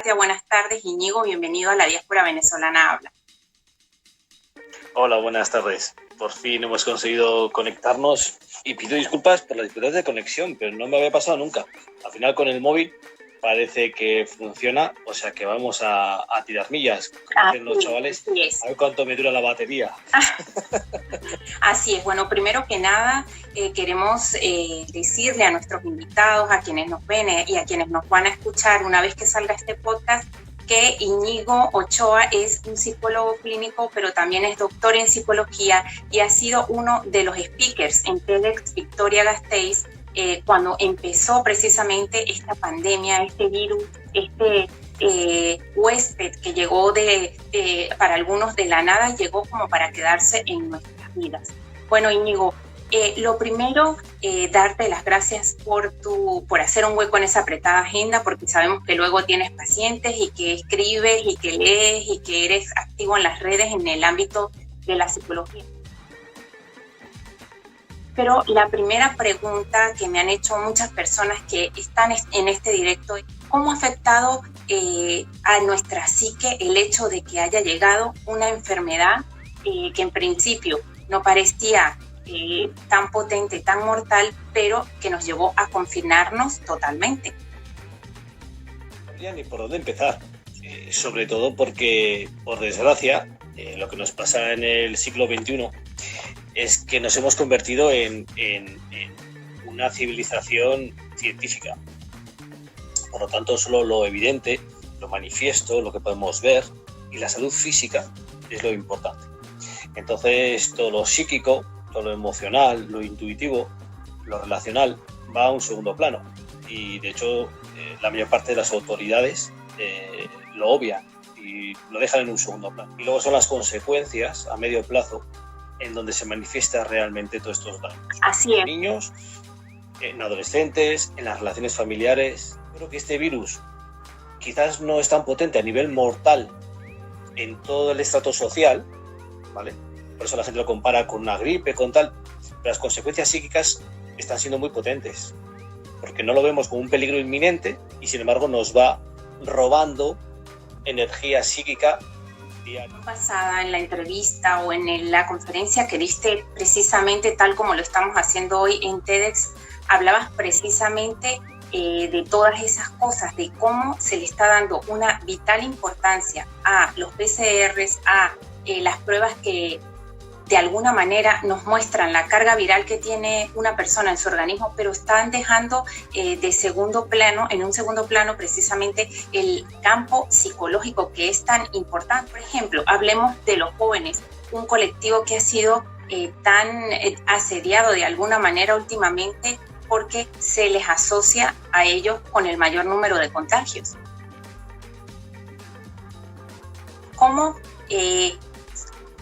Buenas tardes, Íñigo, bienvenido a la Diáspora Venezolana Habla. Hola, buenas tardes. Por fin hemos conseguido conectarnos y pido disculpas por las dificultades de conexión, pero no me había pasado nunca. Al final con el móvil parece que funciona, o sea que vamos a tirar millas, como dicen los chavales, a ver cuánto me dura la batería. Así es. Bueno, primero que nada queremos decirle a nuestros invitados, a quienes nos ven y a quienes nos van a escuchar una vez que salga este podcast, que Íñigo Ochoa es un psicólogo clínico, pero también es doctor en psicología y ha sido uno de los speakers en TEDx Victoria Gasteiz cuando empezó precisamente esta pandemia, este virus, huésped que llegó para algunos de la nada, llegó como para quedarse en nuestras vidas. Bueno, Íñigo, lo primero, darte las gracias por hacer un hueco en esa apretada agenda, porque sabemos que luego tienes pacientes y que escribes y que lees y que eres activo en las redes en el ámbito de la psicología. Pero la primera pregunta que me han hecho muchas personas que están en este directo es ¿cómo ha afectado a nuestra psique el hecho de que haya llegado una enfermedad que en principio no parecía tan potente, tan mortal, pero que nos llevó a confinarnos totalmente? No sabía ni por dónde empezar, sobre todo porque, por desgracia, lo que nos pasa en el siglo XXI es que nos hemos convertido en una civilización científica. Por lo tanto, solo lo evidente, lo manifiesto, lo que podemos ver y la salud física es lo importante. Entonces, todo lo psíquico, todo lo emocional, lo intuitivo, lo relacional va a un segundo plano. Y, de hecho, la mayor parte de las autoridades lo obvian y lo dejan en un segundo plano. Y luego son las consecuencias a medio plazo en donde se manifiesta realmente todos estos daños. Así es. En niños, en adolescentes, en las relaciones familiares. Creo que este virus quizás no es tan potente a nivel mortal en todo el estrato social, ¿vale? Por eso la gente lo compara con una gripe, con tal. Pero las consecuencias psíquicas están siendo muy potentes, porque no lo vemos como un peligro inminente y sin embargo nos va robando energía psíquica diaria. Pasada en la entrevista o en la conferencia que diste precisamente tal como lo estamos haciendo hoy en TEDx, hablabas precisamente de todas esas cosas, de cómo se le está dando una vital importancia a los PCRs, a las pruebas que de alguna manera nos muestran la carga viral que tiene una persona en su organismo, pero están dejando de segundo plano, en un segundo plano precisamente el campo psicológico que es tan importante. Por ejemplo, hablemos de los jóvenes, un colectivo que ha sido tan asediado de alguna manera últimamente porque se les asocia a ellos con el mayor número de contagios. ¿Cómo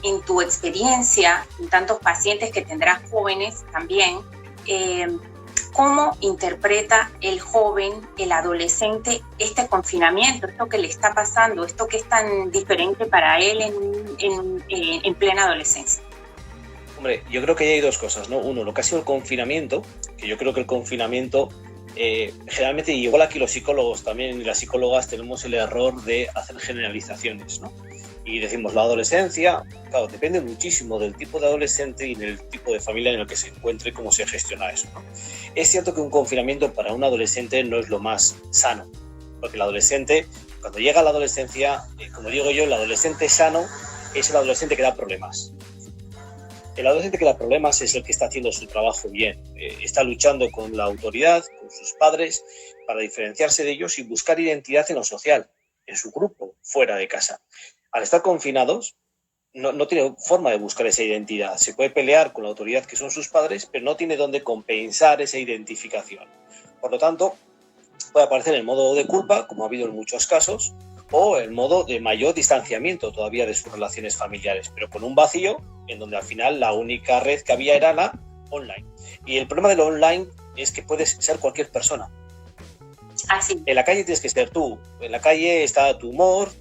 en tu experiencia, en tantos pacientes que tendrás jóvenes también, cómo interpreta el joven, el adolescente, este confinamiento, esto que le está pasando, esto que es tan diferente para él en plena adolescencia? Hombre, yo creo que hay dos cosas, ¿no? Uno, lo que ha sido el confinamiento, que yo creo que el confinamiento generalmente, y igual aquí los psicólogos también y las psicólogas tenemos el error de hacer generalizaciones, ¿no? Y decimos la adolescencia, claro, depende muchísimo del tipo de adolescente y del tipo de familia en el que se encuentre y cómo se gestiona eso, ¿no? Es cierto que un confinamiento para un adolescente no es lo más sano, porque el adolescente, cuando llega a la adolescencia, como digo yo, el adolescente sano es el adolescente que da problemas. El adolescente que da problemas es el que está haciendo su trabajo bien, está luchando con la autoridad, con sus padres, para diferenciarse de ellos y buscar identidad en lo social, en su grupo, fuera de casa. Al estar confinados, no tiene forma de buscar esa identidad. Se puede pelear con la autoridad que son sus padres, pero no tiene dónde compensar esa identificación. Por lo tanto, puede aparecer el modo de culpa, como ha habido en muchos casos, o el modo de mayor distanciamiento todavía de sus relaciones familiares, pero con un vacío en donde al final la única red que había era la online. Y el problema de lo online es que puedes ser cualquier persona. Así. En la calle tienes que ser tú. En la calle está tu humor,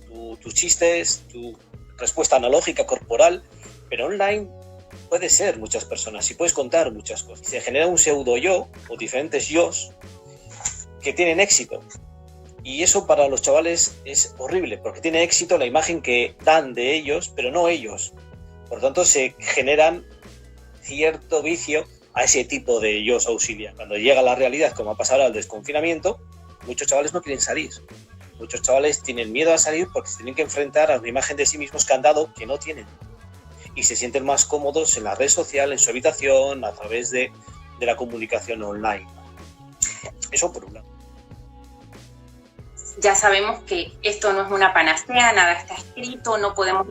tus chistes, tu respuesta analógica corporal, pero online puedes ser muchas personas y puedes contar muchas cosas. Se genera un pseudo yo o diferentes yos que tienen éxito Y eso para los chavales es horrible, porque tiene éxito la imagen que dan de ellos, pero no ellos. Por lo tanto, se generan cierto vicio a ese tipo de yo auxilia. Cuando llega la realidad, como ha pasado al desconfinamiento, muchos chavales no quieren salir. Muchos chavales tienen miedo a salir porque se tienen que enfrentar a una imagen de sí mismos que han dado que no tienen. Y se sienten más cómodos en la red social, en su habitación, a través de la comunicación online. Eso por un lado. Ya sabemos que esto no es una panacea, nada está escrito, no podemos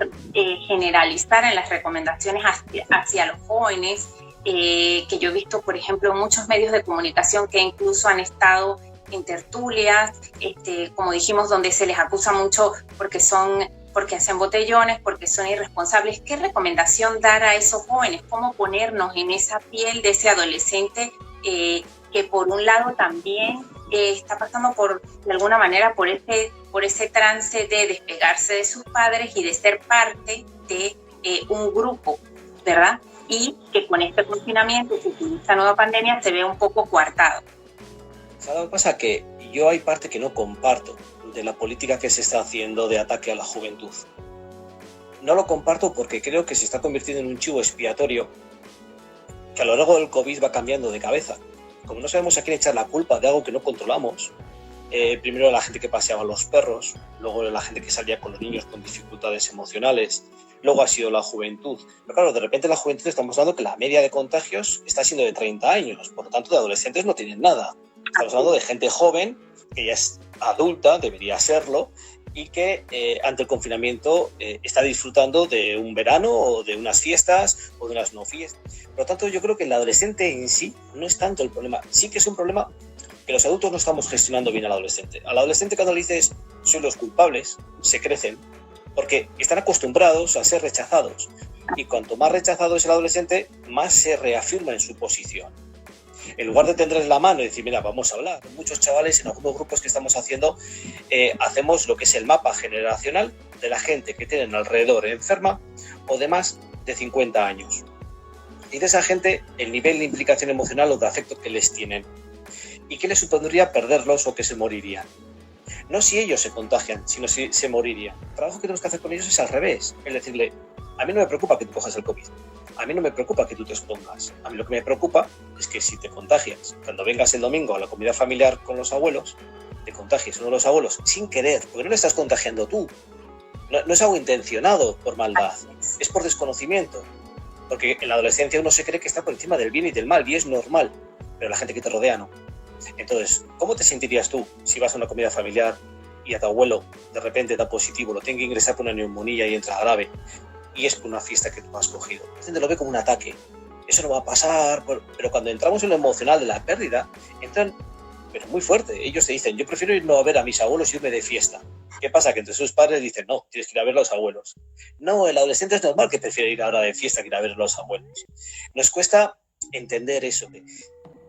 generalizar en las recomendaciones hacia los jóvenes, que yo he visto, por ejemplo, muchos medios de comunicación que incluso han estado en tertulias, como dijimos, donde se les acusa mucho porque hacen botellones, porque son irresponsables. ¿Qué recomendación dar a esos jóvenes? ¿Cómo ponernos en esa piel de ese adolescente que por un lado también está pasando de alguna manera por ese trance de despegarse de sus padres y de ser parte de un grupo, ¿verdad? Y que con este confinamiento y con esta nueva pandemia se ve un poco coartado. ¿Sabes lo que pasa? Que yo hay parte que no comparto de la política que se está haciendo de ataque a la juventud. No lo comparto porque creo que se está convirtiendo en un chivo expiatorio que a lo largo del COVID va cambiando de cabeza. Como no sabemos a quién echar la culpa de algo que no controlamos, primero la gente que paseaba los perros, luego la gente que salía con los niños con dificultades emocionales, luego ha sido la juventud. Pero claro, de repente la juventud estamos hablando que la media de contagios está siendo de 30 años, por lo tanto de adolescentes no tienen nada. Estamos hablando de gente joven, que ya es adulta, debería serlo, y que ante el confinamiento está disfrutando de un verano o de unas fiestas o de unas no fiestas. Por lo tanto, yo creo que el adolescente en sí no es tanto el problema. Sí que es un problema que los adultos no estamos gestionando bien al adolescente. Al adolescente, cuando le dices soy los culpables, se crecen porque están acostumbrados a ser rechazados. Y cuanto más rechazado es el adolescente, más se reafirma en su posición. En lugar de tenderles la mano y decir, mira, vamos a hablar. Muchos chavales, en algunos grupos que estamos haciendo, hacemos lo que es el mapa generacional de la gente que tienen alrededor enferma o de más de 50 años. Y de esa gente, el nivel de implicación emocional o de afecto que les tienen. ¿Y qué les supondría perderlos o que se morirían? No si ellos se contagian, sino si se morirían. El trabajo que tenemos que hacer con ellos es al revés. Es decirle, a mí no me preocupa que tú cojas el COVID. A mí no me preocupa que tú te expongas. A mí lo que me preocupa es que si te contagias, cuando vengas el domingo a la comida familiar con los abuelos, te contagies uno de los abuelos sin querer, porque no le estás contagiando tú. No es algo intencionado por maldad, es por desconocimiento. Porque en la adolescencia uno se cree que está por encima del bien y del mal, y es normal, pero la gente que te rodea no. Entonces, ¿cómo te sentirías tú si vas a una comida familiar y a tu abuelo de repente da positivo, lo tiene que ingresar por una neumonía y entra grave? Y es por una fiesta que tú has cogido. La gente lo ve como un ataque. Eso no va a pasar, pero cuando entramos en lo emocional de la pérdida, entran pero muy fuerte. Ellos te dicen, yo prefiero ir no a ver a mis abuelos y irme de fiesta. ¿Qué pasa? Que entre sus padres dicen, no, tienes que ir a ver a los abuelos. No, el adolescente es normal que prefiera ir ahora de fiesta que ir a ver a los abuelos. Nos cuesta entender eso.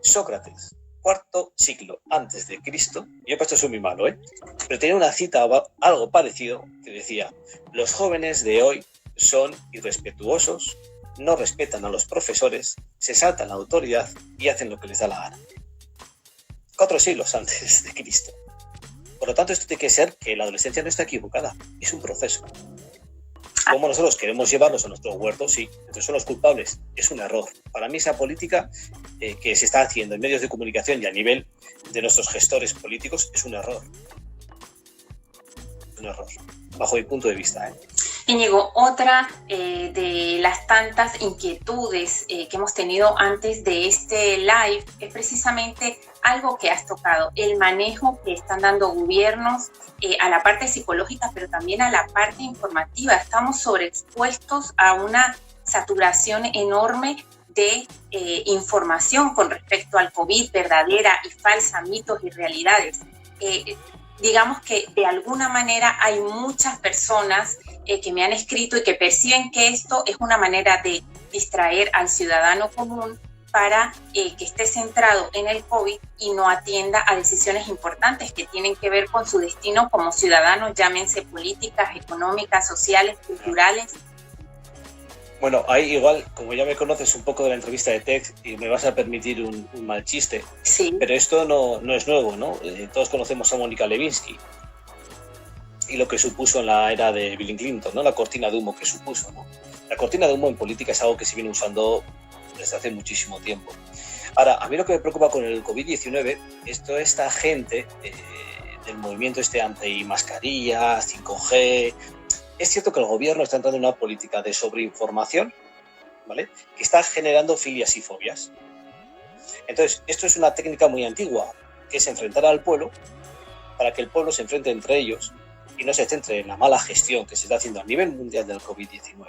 Sócrates, cuarto siglo antes de Cristo, yo esto soy muy malo, pero tenía una cita algo parecido que decía, los jóvenes de hoy son irrespetuosos, no respetan a los profesores, se saltan la autoridad y hacen lo que les da la gana. 4 siglos antes de Cristo. Por lo tanto, esto tiene que ser que la adolescencia no está equivocada, es un proceso. Como nosotros queremos llevarlos a nuestros huertos, sí, entonces son los culpables, es un error. Para mí esa política que se está haciendo en medios de comunicación y a nivel de nuestros gestores políticos es un error. Un error, bajo mi punto de vista. Íñigo, otra de las tantas inquietudes que hemos tenido antes de este live es precisamente algo que has tocado, el manejo que están dando gobiernos a la parte psicológica, pero también a la parte informativa. Estamos sobreexpuestos a una saturación enorme de información con respecto al COVID, verdadera y falsa, mitos y realidades. Digamos que de alguna manera hay muchas personas que me han escrito y que perciben que esto es una manera de distraer al ciudadano común para que esté centrado en el COVID y no atienda a decisiones importantes que tienen que ver con su destino como ciudadanos, llámense políticas, económicas, sociales, culturales. Bueno, ahí igual, como ya me conoces un poco de la entrevista de TED y me vas a permitir un mal chiste, Sí. pero esto no es nuevo, ¿no? Todos conocemos a Mónica Lewinsky y lo que supuso en la era de Bill Clinton, ¿no? La cortina de humo que supuso, ¿no? La cortina de humo en política es algo que se viene usando desde hace muchísimo tiempo. Ahora, a mí lo que me preocupa con el COVID-19 es toda esta gente del movimiento anti-mascarilla, 5G. Es cierto que el gobierno está entrando en una política de sobreinformación, ¿vale? Que está generando filias y fobias. Entonces, esto es una técnica muy antigua, que es enfrentar al pueblo para que el pueblo se enfrente entre ellos y no se centre en la mala gestión que se está haciendo a nivel mundial del COVID-19.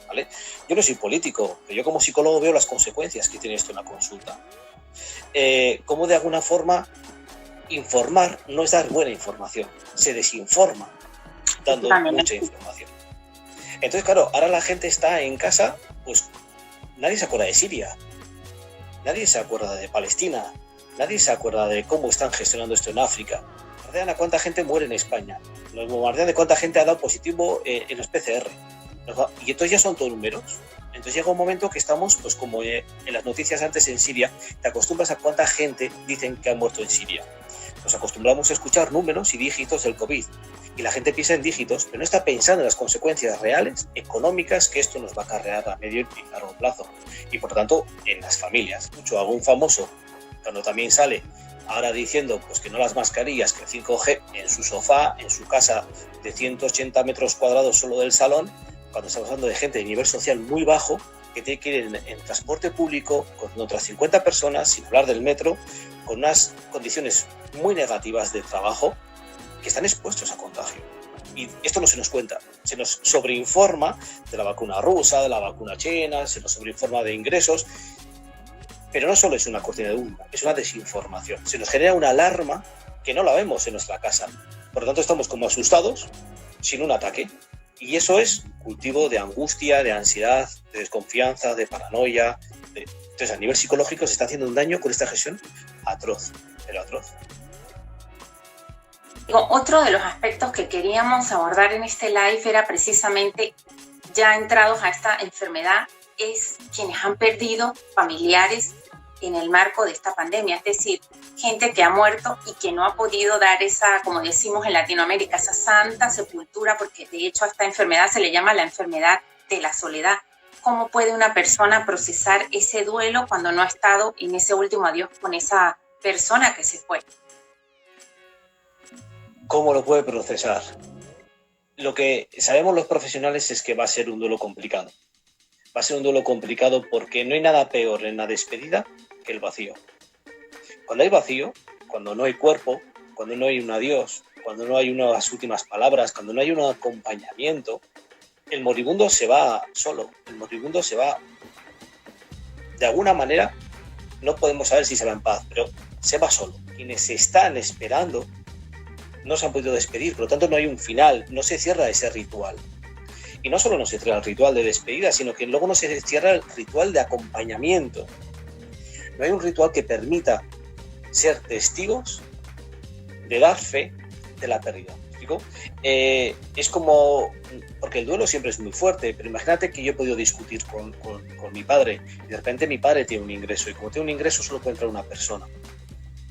¿Vale? Yo no soy político, pero yo como psicólogo veo las consecuencias que tiene esto en la consulta. Cómo de alguna forma informar no es dar buena información, se desinforma dando mucha información. Entonces, claro, ahora la gente está en casa, pues nadie se acuerda de Siria, nadie se acuerda de Palestina, nadie se acuerda de cómo están gestionando esto en África. Bombardean a cuánta gente muere en España, nos bombardean de cuánta gente ha dado positivo en los PCR. Y entonces ya son todos números. Entonces llega un momento que estamos, pues como en las noticias antes en Siria, te acostumbras a cuánta gente dicen que ha muerto en Siria. Nos acostumbramos a escuchar números y dígitos del COVID. Y la gente piensa en dígitos, pero no está pensando en las consecuencias reales, económicas, que esto nos va a acarrear a medio y largo plazo. Y por lo tanto, en las familias. Mucho algún famoso, cuando también sale ahora diciendo pues que no las mascarillas, que el 5G en su sofá, en su casa de 180 metros cuadrados solo del salón, cuando estamos hablando de gente de nivel social muy bajo, que tiene que ir en transporte público con otras 50 personas, sin hablar del metro, con unas condiciones muy negativas de trabajo, que están expuestos a contagio. Y esto no se nos cuenta, se nos sobreinforma de la vacuna rusa, de la vacuna china, se nos sobreinforma de ingresos, pero no solo es una cortina de humo, es una desinformación. Se nos genera una alarma que no la vemos en nuestra casa. Por lo tanto, estamos como asustados, sin un ataque. Y eso es cultivo de angustia, de ansiedad, de desconfianza, de paranoia. Entonces, a nivel psicológico se está haciendo un daño con esta gestión atroz, pero atroz. Otro de los aspectos que queríamos abordar en este live era precisamente, ya entrados a esta enfermedad, es quienes han perdido familiares en el marco de esta pandemia, es decir, gente que ha muerto y que no ha podido dar esa, como decimos en Latinoamérica, esa santa sepultura, porque de hecho a esta enfermedad se le llama la enfermedad de la soledad. ¿Cómo puede una persona procesar ese duelo cuando no ha estado en ese último adiós con esa persona que se fue? ¿Cómo lo puede procesar? Lo que sabemos los profesionales es que va a ser un duelo complicado. Va a ser un duelo complicado porque no hay nada peor en la despedida que el vacío. Cuando hay vacío, cuando no hay cuerpo, cuando no hay un adiós, cuando no hay unas últimas palabras, cuando no hay un acompañamiento, el moribundo se va solo, el moribundo se va de alguna manera, no podemos saber si se va en paz, pero se va solo. Quienes están esperando no se han podido despedir, por lo tanto no hay un final, no se cierra ese ritual. Y no solo no se cierra el ritual de despedida, sino que luego no se cierra el ritual de acompañamiento. No hay un ritual que permita ser testigos de dar fe de la pérdida. ¿Me explico? Es como, porque el duelo siempre es muy fuerte, pero imagínate que yo he podido discutir con mi padre y de repente mi padre tiene un ingreso y como tiene un ingreso solo puede entrar una persona.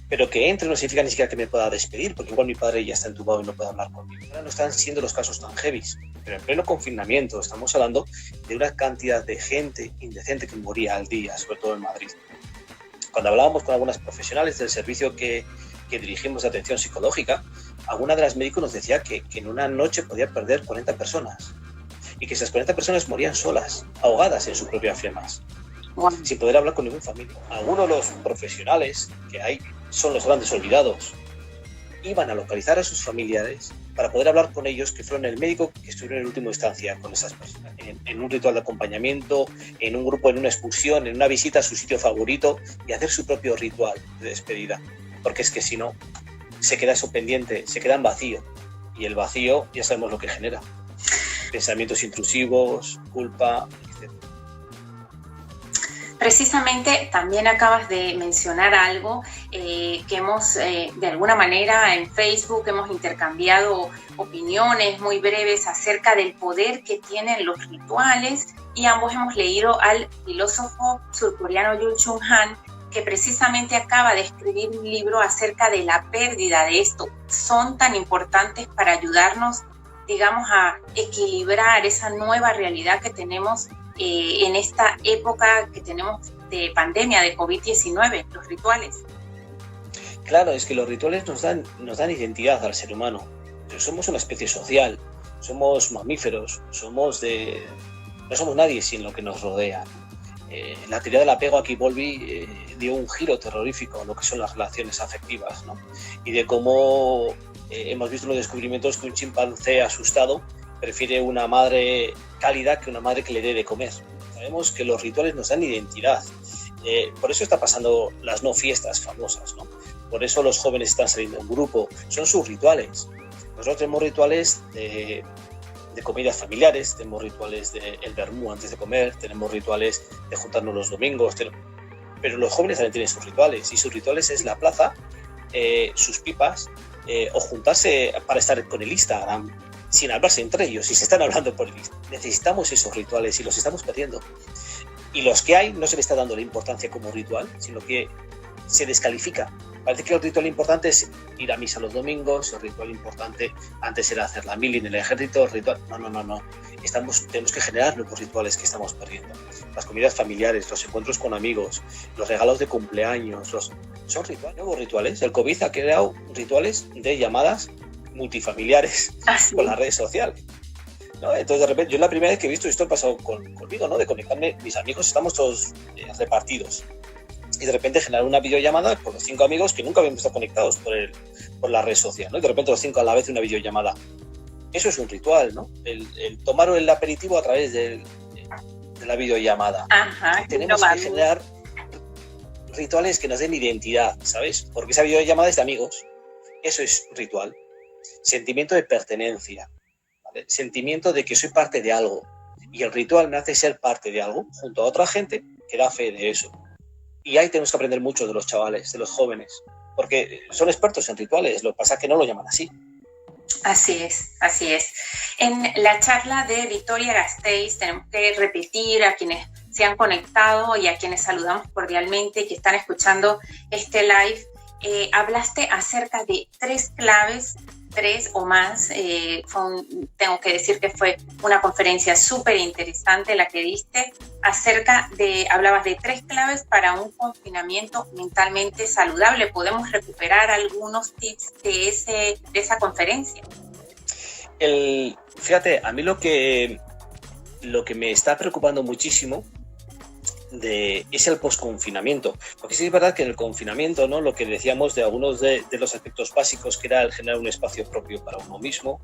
Pero que entre no significa ni siquiera que me pueda despedir, porque igual mi padre ya está entubado y no puede hablar conmigo. Ahora no están siendo los casos tan heavies, pero en pleno confinamiento estamos hablando de una cantidad de gente indecente que moría al día, sobre todo en Madrid. Cuando hablábamos con algunas profesionales del servicio que dirigimos de atención psicológica, alguna de las médicos nos decía que en una noche podía perder 40 personas y que esas 40 personas morían solas, ahogadas en sus propias flemas, sin poder hablar con ningún familiar. Algunos de los profesionales que hay son los grandes olvidados. Iban a localizar a sus familiares para poder hablar con ellos, que fueron el médico que estuvieron en última instancia con esas personas, en un ritual de acompañamiento, en un grupo, en una excursión, en una visita a su sitio favorito y hacer su propio ritual de despedida. Porque es que si no, se queda eso pendiente, se queda en vacío. Y el vacío ya sabemos lo que genera. Pensamientos intrusivos, culpa, etc. Precisamente también acabas de mencionar algo que hemos, de alguna manera, en Facebook hemos intercambiado opiniones muy breves acerca del poder que tienen los rituales, y ambos hemos leído al filósofo surcoreano Yul Chung Han, que precisamente acaba de escribir un libro acerca de la pérdida de esto. Son tan importantes para ayudarnos, digamos, a equilibrar esa nueva realidad que tenemos en esta época que tenemos de pandemia, de COVID-19, los rituales. Claro, es que los rituales nos dan identidad al ser humano. Somos una especie social, somos mamíferos, no somos nadie sin lo que nos rodea. La teoría del apego, aquí Bowlby dio un giro terrorífico a lo que son las relaciones afectivas, ¿no? Y de cómo hemos visto los descubrimientos que un chimpancé asustado prefiere una madre cálida que una madre que le dé de comer. Sabemos que los rituales nos dan identidad. Por eso está pasando las no fiestas famosas, ¿no? Por eso los jóvenes están saliendo en grupo. Son sus rituales. Nosotros tenemos rituales de comidas familiares, tenemos rituales del vermú antes de comer, tenemos rituales de juntarnos los domingos, pero los jóvenes también tienen sus rituales, y sus rituales es la plaza, sus pipas, o juntarse para estar con el Instagram sin hablarse entre ellos, y se están hablando por el Instagram. Necesitamos esos rituales y los estamos perdiendo. Y los que hay no se le está dando la importancia como ritual, sino que se descalifica. Parece que el ritual importante es ir a misa los domingos, el ritual importante antes era hacer la mili en el ejército, el ritual... No. Tenemos que generar nuevos rituales que estamos perdiendo. Las comidas familiares, los encuentros con amigos, los regalos de cumpleaños, son rituales, nuevos rituales. El COVID ha creado rituales de llamadas multifamiliares con las redes sociales, ¿no? Entonces, de repente, yo la primera vez que he visto esto ha pasado conmigo, ¿no? De conectarme, mis amigos estamos todos repartidos. Y de repente generar una videollamada con los 5 amigos que nunca habíamos estado conectados por la red social, ¿no? Y de repente los 5 a la vez una videollamada. Eso es un ritual, ¿no? El tomar el aperitivo a través de la videollamada. Ajá, tenemos que generar rituales que nos den identidad, ¿sabes? Porque esa videollamada es de amigos. Eso es ritual. Sentimiento de pertenencia, ¿vale? Sentimiento de que soy parte de algo. Y el ritual me hace ser parte de algo junto a otra gente que da fe de eso. Y ahí tenemos que aprender mucho de los chavales, de los jóvenes, porque son expertos en rituales, lo que pasa es que no lo llaman así. Así es, así es. En la charla de Victoria Gasteiz tenemos que repetir a quienes se han conectado y a quienes saludamos cordialmente y que están escuchando este live. Hablaste acerca de 3 claves, 3 o más. Tengo que decir que fue una conferencia súper interesante la que diste. Hablabas de 3 claves para un confinamiento mentalmente saludable. ¿Podemos recuperar algunos tips de esa conferencia? Fíjate, a mí lo que me está preocupando muchísimo es el posconfinamiento, porque sí es verdad que en el confinamiento, ¿no? Lo que decíamos de algunos de los aspectos básicos, que era el generar un espacio propio para uno mismo,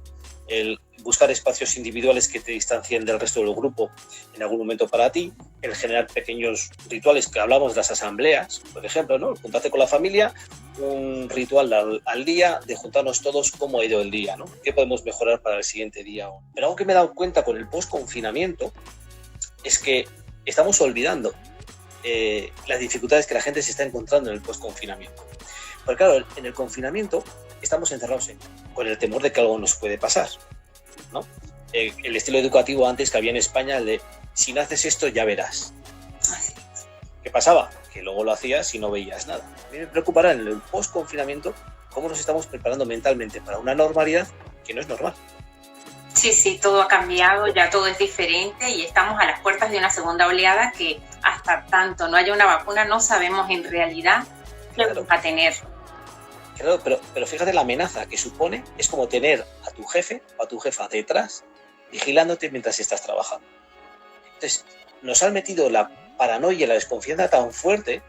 el buscar espacios individuales que te distancien del resto del grupo en algún momento para ti, el generar pequeños rituales, que hablamos de las asambleas, por ejemplo, ¿no? Juntarte con la familia, un ritual al día de juntarnos todos, cómo ha ido el día, ¿no? ¿Qué podemos mejorar para el siguiente día? Pero algo que me he dado cuenta con el posconfinamiento es que estamos olvidando las dificultades que la gente se está encontrando en el posconfinamiento. Porque claro, en el confinamiento estamos encerrados con el temor de que algo nos puede pasar, ¿no? El estilo educativo antes que había en España, el de si no haces esto ya verás. ¿Qué pasaba? Que luego lo hacías y no veías nada. A mí me preocupará en el posconfinamiento cómo nos estamos preparando mentalmente para una normalidad que no es normal. Sí, todo ha cambiado, ya todo es diferente y estamos a las puertas de una segunda oleada que hasta tanto no haya una vacuna no sabemos en realidad qué vamos a tener. Claro, pero fíjate la amenaza que supone, es como tener a tu jefe o a tu jefa detrás vigilándote mientras estás trabajando. Entonces, nos han metido la paranoia y la desconfianza tan fuerte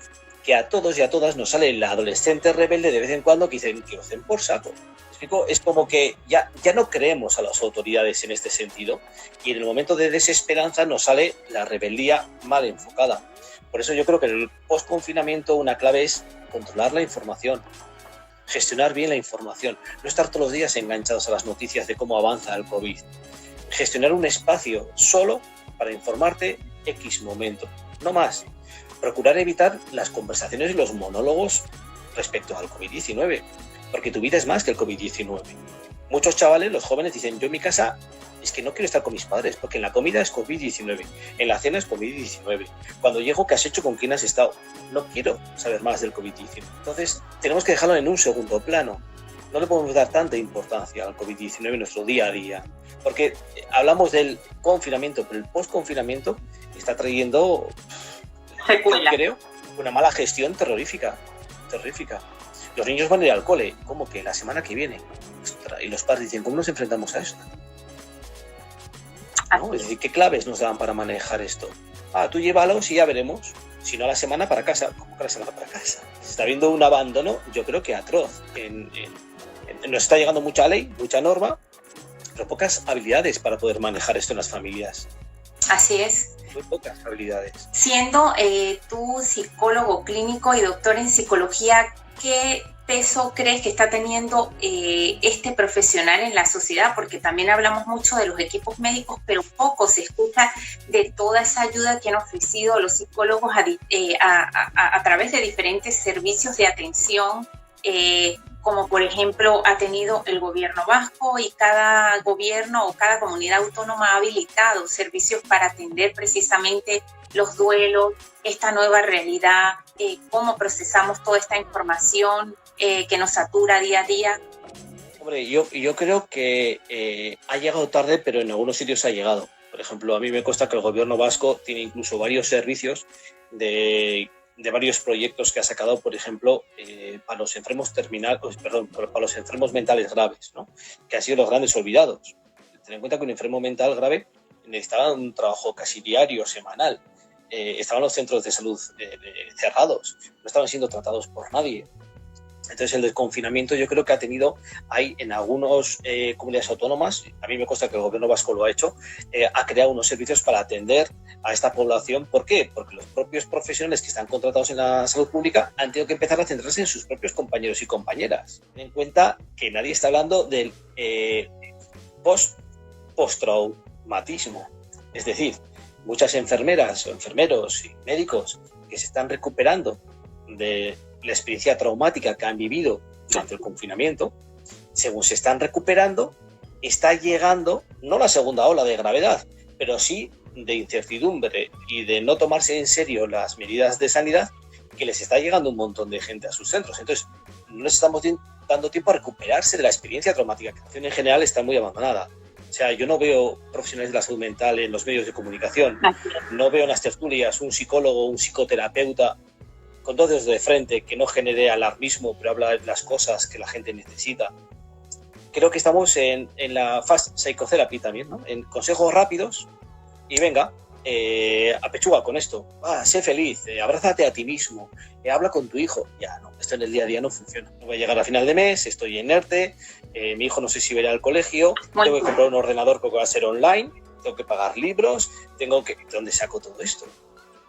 que a todos y a todas nos sale la adolescente rebelde de vez en cuando que dicen que os den por saco. Es como que ya no creemos a las autoridades en este sentido y en el momento de desesperanza nos sale la rebeldía mal enfocada. Por eso yo creo que en el post-confinamiento una clave es controlar la información, gestionar bien la información, no estar todos los días enganchados a las noticias de cómo avanza el COVID, gestionar un espacio solo para informarte X momento, no más. procurar evitar las conversaciones y los monólogos respecto al COVID-19, porque tu vida es más que el COVID-19. Muchos chavales, los jóvenes, dicen, yo en mi casa es que no quiero estar con mis padres, porque en la comida es COVID-19, en la cena es COVID-19, cuando llego, ¿qué has hecho? ¿Con quién has estado? No quiero saber más del COVID-19. Entonces, tenemos que dejarlo en un segundo plano. No le podemos dar tanta importancia al COVID-19 en nuestro día a día, porque hablamos del confinamiento, pero el post-confinamiento está trayendo, creo, una mala gestión terrorífica. Los niños van a ir al cole, ¿cómo que la semana que viene? Y los padres dicen, ¿cómo nos enfrentamos a esto? ¿No? Es decir, ¿qué claves nos dan para manejar esto? Tú llévalos y ya veremos. Si no, a la semana para casa. ¿Cómo que la semana para casa? Se está viendo un abandono, yo creo que atroz. Nos está llegando mucha ley, mucha norma, pero pocas habilidades para poder manejar esto en las familias. Así es. Muy pocas habilidades. Siendo tú psicólogo clínico y doctor en psicología, ¿qué peso crees que está teniendo este profesional en la sociedad? Porque también hablamos mucho de los equipos médicos, pero poco se escucha de toda esa ayuda que han ofrecido los psicólogos a través de diferentes servicios de atención, como por ejemplo ha tenido el gobierno vasco, y cada gobierno o cada comunidad autónoma ha habilitado servicios para atender precisamente los duelos, esta nueva realidad, cómo procesamos toda esta información que nos satura día a día. Hombre, yo creo que ha llegado tarde, pero en algunos sitios ha llegado. Por ejemplo, a mí me consta que el gobierno vasco tiene incluso varios servicios de varios proyectos que ha sacado, por ejemplo, para los enfermos para los enfermos mentales graves, ¿no? Que han sido los grandes olvidados. Ten en cuenta que un enfermo mental grave necesitaba un trabajo casi diario, semanal. Estaban los centros de salud cerrados, no estaban siendo tratados por nadie. Entonces el desconfinamiento yo creo que hay en algunas comunidades autónomas, a mí me consta que el gobierno vasco lo ha hecho, ha creado unos servicios para atender a esta población. ¿Por qué? Porque los propios profesionales que están contratados en la salud pública han tenido que empezar a centrarse en sus propios compañeros y compañeras. Ten en cuenta que nadie está hablando del post-traumatismo. Es decir, muchas enfermeras o enfermeros y médicos que se están recuperando de la experiencia traumática que han vivido durante el confinamiento, según se están recuperando, está llegando no la segunda ola de gravedad, pero sí de incertidumbre y de no tomarse en serio las medidas de sanidad, que les está llegando un montón de gente a sus centros. Entonces, no les estamos dando tiempo a recuperarse de la experiencia traumática, que en general está muy abandonada. O sea, yo no veo profesionales de la salud mental en los medios de comunicación, no veo en las tertulias un psicólogo, un psicoterapeuta con dos dedos de frente, que no genere alarmismo, pero habla de las cosas que la gente necesita. Creo que estamos en la fast psychotherapy también, ¿no? En consejos rápidos y venga, apechuga con esto, sé feliz, abrázate a ti mismo, habla con tu hijo. Ya, no, esto en el día a día no funciona. No voy a llegar a final de mes, estoy en ERTE, mi hijo no sé si va a ir al colegio, tengo que comprar un ordenador porque va a ser online, tengo que pagar libros, ¿de dónde saco todo esto?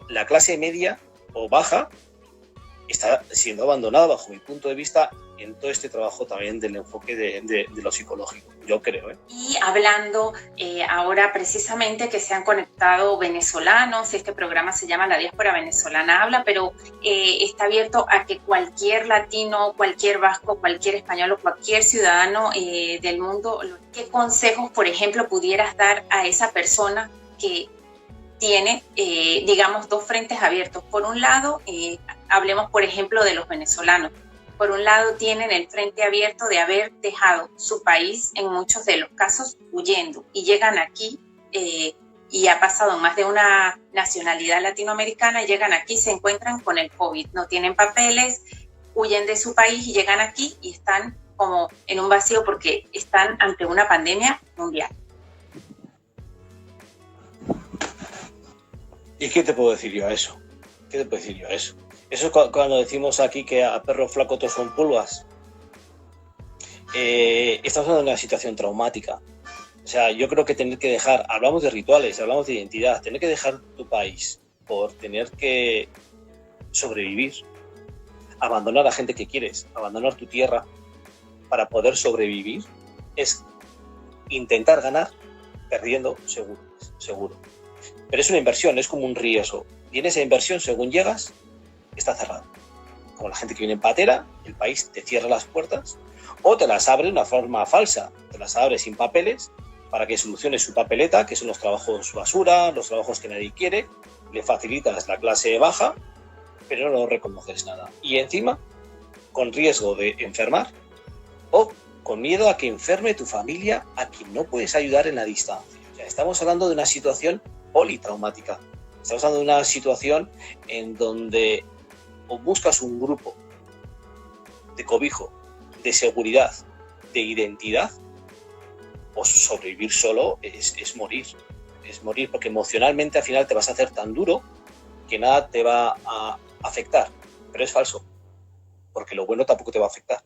La clase media o baja está siendo abandonada, bajo mi punto de vista, en todo este trabajo también del enfoque de lo psicológico, yo creo. Y hablando ahora precisamente que se han conectado venezolanos, este programa se llama La Diáspora Venezolana Habla, pero está abierto a que cualquier latino, cualquier vasco, cualquier español o cualquier ciudadano del mundo, ¿qué consejos, por ejemplo, pudieras dar a esa persona que tiene, digamos, dos frentes abiertos? Por un lado, hablemos, por ejemplo, de los venezolanos. Por un lado, tienen el frente abierto de haber dejado su país, en muchos de los casos, huyendo, y llegan aquí, y ha pasado en más de una nacionalidad latinoamericana, llegan aquí, se encuentran con el COVID, no tienen papeles, huyen de su país y llegan aquí y están como en un vacío porque están ante una pandemia mundial. ¿Y qué te puedo decir yo a eso? Eso es cuando decimos aquí que a perro flaco todos son pulgas. Estamos hablando de una situación traumática. O sea, yo creo que tener que dejar, hablamos de rituales, hablamos de identidad, tener que dejar tu país por tener que sobrevivir, abandonar a gente que quieres, abandonar tu tierra para poder sobrevivir, es intentar ganar perdiendo seguro. Pero es una inversión, es como un riesgo. Y en esa inversión, según llegas, está cerrado. Como la gente que viene en patera, el país te cierra las puertas o te las abre de una forma falsa, te las abre sin papeles para que soluciones su papeleta, que son los trabajos basura, los trabajos que nadie quiere, le facilitas la clase baja, pero no reconoces nada. Y encima, con riesgo de enfermar o con miedo a que enferme tu familia a quien no puedes ayudar en la distancia. O sea, estamos hablando de una situación politraumática. Estamos hablando de una situación en donde o buscas un grupo de cobijo, de seguridad, de identidad, o sobrevivir solo es morir. Es morir porque emocionalmente al final te vas a hacer tan duro que nada te va a afectar. Pero es falso, porque lo bueno tampoco te va a afectar.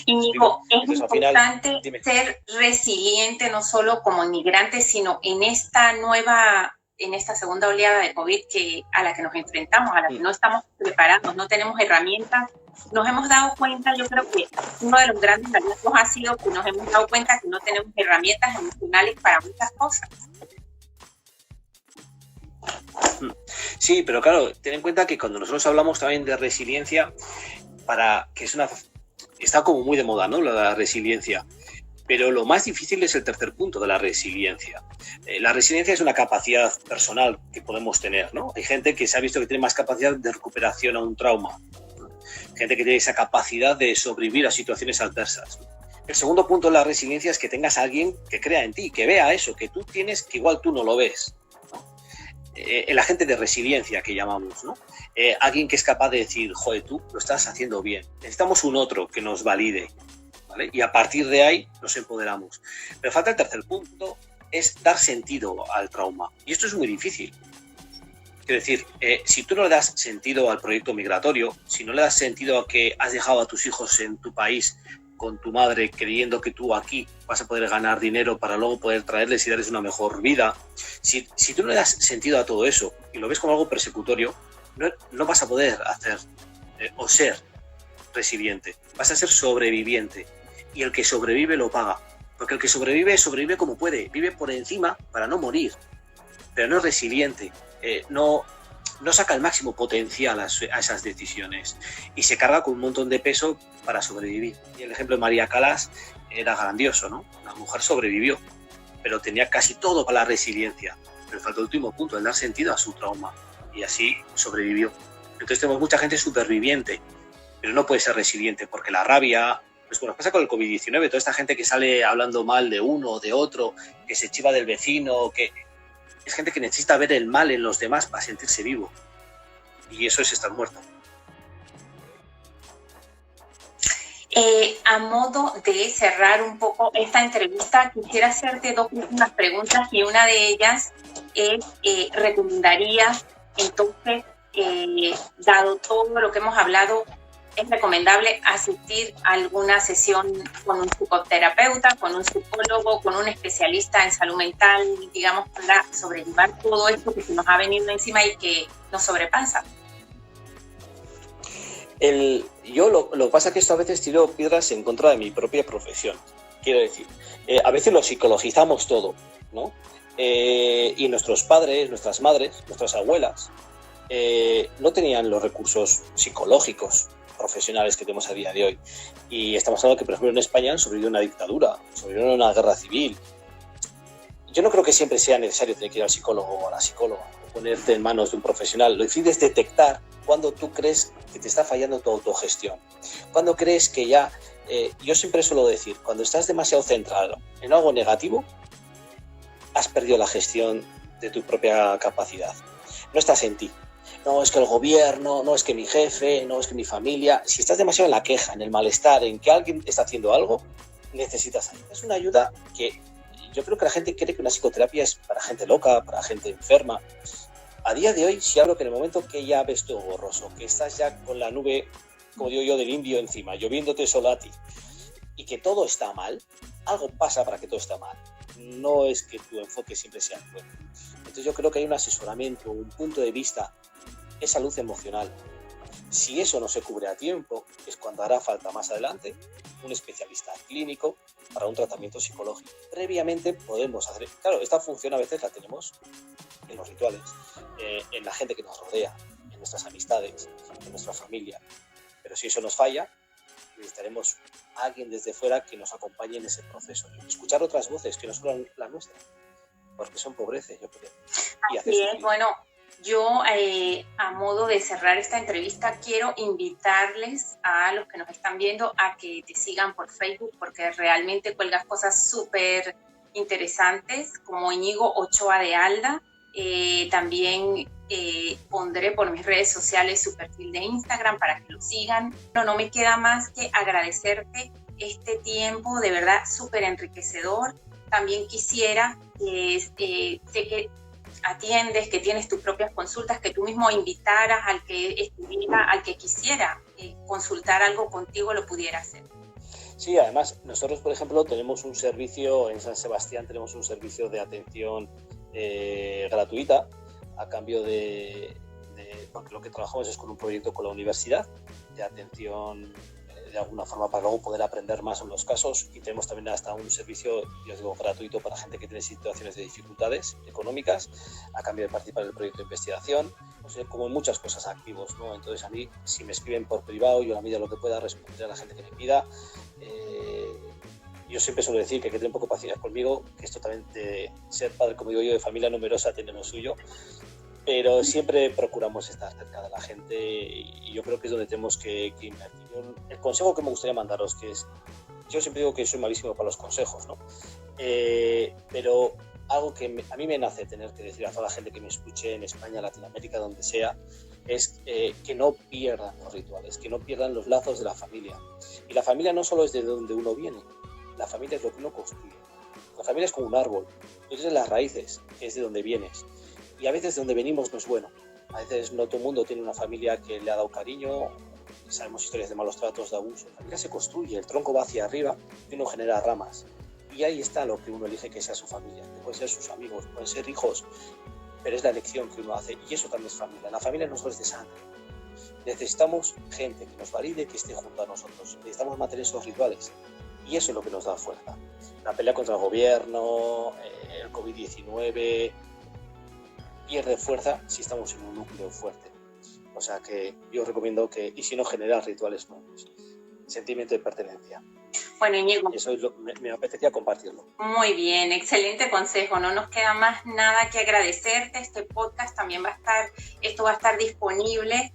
Íñigo, es importante ser resiliente no solo como inmigrante, sino en esta segunda oleada de COVID a la que nos enfrentamos, a la que no estamos preparados, no tenemos herramientas. Nos hemos dado cuenta, yo creo que uno de los grandes hallazgos ha sido que nos hemos dado cuenta que no tenemos herramientas emocionales para muchas cosas. Sí, pero claro, ten en cuenta que cuando nosotros hablamos también de resiliencia, está como muy de moda, ¿no? La resiliencia. Pero lo más difícil es el tercer punto de la resiliencia. La resiliencia es una capacidad personal que podemos tener, ¿no? Hay gente que se ha visto que tiene más capacidad de recuperación a un trauma. Gente que tiene esa capacidad de sobrevivir a situaciones adversas. El segundo punto de la resiliencia es que tengas a alguien que crea en ti, que vea eso, que tú tienes, que igual tú no lo ves, ¿no? El agente de resiliencia que llamamos, ¿no? Alguien que es capaz de decir, joder, tú lo estás haciendo bien. Necesitamos un otro que nos valide, ¿vale? Y a partir de ahí nos empoderamos. Pero falta el tercer punto, es dar sentido al trauma. Y esto es muy difícil. Quiero decir, si tú no le das sentido al proyecto migratorio, si no le das sentido a que has dejado a tus hijos en tu país con tu madre creyendo que tú aquí vas a poder ganar dinero para luego poder traerles y darles una mejor vida, si tú no le das sentido a todo eso y lo ves como algo persecutorio, no vas a poder hacer o ser resiliente, vas a ser sobreviviente. Y el que sobrevive lo paga, porque el que sobrevive como puede, vive por encima para no morir, pero no es resiliente. No saca el máximo potencial a esas decisiones y se carga con un montón de peso para sobrevivir. Y el ejemplo de María Callas era grandioso, ¿no? La mujer sobrevivió, pero tenía casi todo para la resiliencia. Pero faltó el último punto, el dar sentido a su trauma, y así sobrevivió. Entonces tenemos mucha gente superviviente, pero no puede ser resiliente porque la rabia, pues bueno, pasa con el COVID-19, toda esta gente que sale hablando mal de uno o de otro, que se chiva del vecino, que es gente que necesita ver el mal en los demás para sentirse vivo. Y eso es estar muerto. A modo de cerrar un poco esta entrevista, quisiera hacerte dos últimas preguntas y una de ellas es, ¿recomendarías entonces, dado todo lo que hemos hablado, es recomendable asistir a alguna sesión con un psicoterapeuta, con un psicólogo, con un especialista en salud mental, digamos, para sobrellevar todo esto que se nos ha venido encima y que nos sobrepasa? Lo que pasa es que esto a veces tiro piedras en contra de mi propia profesión. Quiero decir, a veces lo psicologizamos todo, ¿no? Y nuestros padres, nuestras madres, nuestras abuelas no tenían los recursos psicológicos profesionales que tenemos a día de hoy. Y estamos hablando que, por ejemplo, en España han sobrevivido una dictadura, sobrevivió una guerra civil. Yo no creo que siempre sea necesario tener que ir al psicólogo o a la psicóloga o ponerte en manos de un profesional. Lo difícil es detectar cuando tú crees que te está fallando tu autogestión. Cuando crees que ya... yo siempre suelo decir, cuando estás demasiado centrado en algo negativo, has perdido la gestión de tu propia capacidad. No estás en ti. No es que el gobierno, no es que mi jefe, no es que mi familia. Si estás demasiado en la queja, en el malestar, en que alguien está haciendo algo, necesitas ayuda. Es una ayuda que yo creo que la gente cree que una psicoterapia es para gente loca, para gente enferma. A día de hoy, si hablo que en el momento que ya ves todo borroso, que estás ya con la nube, como digo yo, del indio encima, lloviéndote solo a ti, y que todo está mal, algo pasa para que todo esté mal. No es que tu enfoque siempre sea el bueno. Entonces yo creo que hay un asesoramiento, un punto de vista, esa luz emocional. Si eso no se cubre a tiempo, es cuando hará falta más adelante un especialista clínico para un tratamiento psicológico. Previamente podemos hacer... Claro, esta función a veces la tenemos en los rituales, en la gente que nos rodea, en nuestras amistades, en nuestra familia. Pero si eso nos falla, necesitaremos a alguien desde fuera que nos acompañe en ese proceso. Y escuchar otras voces que no son la nuestra, porque eso empobrece, yo creo. Y Así es, bueno, yo a modo de cerrar esta entrevista quiero invitarles a los que nos están viendo a que te sigan por Facebook, porque realmente cuelgas cosas súper interesantes, como Íñigo Ochoa de Alda. También pondré por mis redes sociales su perfil de Instagram para que lo sigan. No me queda más que agradecerte este tiempo, de verdad súper enriquecedor. También quisiera, sé que atiendes, que tienes tus propias consultas, que tú mismo invitaras al que estuviera, al que quisiera consultar algo contigo, lo pudiera hacer. Sí, además nosotros, por ejemplo, tenemos un servicio en San Sebastián, tenemos un servicio de atención gratuita a cambio porque lo que trabajamos es con un proyecto con la universidad de atención de alguna forma para luego poder aprender más en los casos, y tenemos también hasta un servicio, yo digo, gratuito para gente que tiene situaciones de dificultades económicas a cambio de participar en el proyecto de investigación, o sea, como muchas cosas activos, ¿no? Entonces a mí, si me escriben por privado, yo a la medida de lo que pueda responderé a la gente que me pida. Yo siempre suelo decir que hay que tener un poco de paciencia conmigo, que esto también de ser padre, como digo yo, de familia numerosa tiene lo suyo, pero siempre procuramos estar cerca de la gente y yo creo que es donde tenemos que invertir. El consejo que me gustaría mandaros, que es, yo siempre digo que soy malísimo para los consejos, ¿no? Pero algo que a mí me nace tener que decir a toda la gente que me escuche en España, Latinoamérica, donde sea, es que no pierdan los rituales, que no pierdan los lazos de la familia. Y la familia no solo es de donde uno viene, la familia es lo que uno construye. La familia es como un árbol, tú tienes las raíces, que es de donde vienes. Y a veces de donde venimos no es bueno. A veces no todo el mundo tiene una familia que le ha dado cariño, sabemos historias de malos tratos, de abuso. La familia se construye, el tronco va hacia arriba y uno genera ramas. Y ahí está lo que uno elige que sea su familia. Pueden ser sus amigos, pueden ser hijos, pero es la elección que uno hace y eso también es familia. La familia no solo es de sangre. Necesitamos gente que nos valide, que esté junto a nosotros. Necesitamos mantener esos rituales y eso es lo que nos da fuerza. La pelea contra el gobierno, el COVID-19... pierde fuerza si estamos en un núcleo fuerte. O sea que yo recomiendo que, y si no, generar rituales nuevos. Sentimiento de pertenencia. Bueno, Íñigo. Eso es me apetecía compartirlo. Muy bien, excelente consejo. No nos queda más nada que agradecerte. Este podcast también va a estar disponible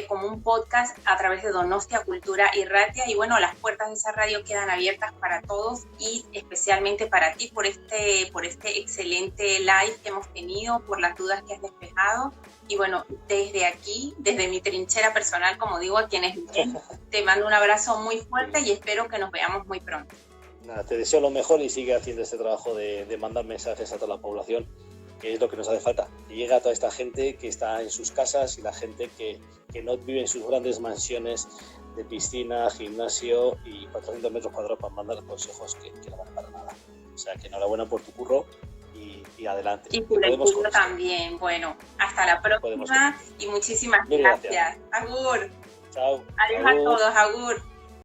como un podcast a través de Donostia Cultura y Ratia. Y bueno, las puertas de esa radio quedan abiertas para todos y especialmente para ti por este excelente live que hemos tenido, por las dudas que has despejado. Y bueno, desde aquí, desde mi trinchera personal, como digo a quienes ven, te mando un abrazo muy fuerte y espero que nos veamos muy pronto. Nada, te deseo lo mejor y sigue haciendo este trabajo de mandar mensajes a toda la población, que es lo que nos hace falta. Que llegue a toda esta gente que está en sus casas y la gente que no vive en sus grandes mansiones de piscina, gimnasio y 400 metros cuadrados para mandar consejos que no van para nada. O sea, que enhorabuena por tu curro y adelante. Y por el curro también. Bueno, hasta la próxima y muchísimas gracias. Agur. Chao. Adiós a todos, agur.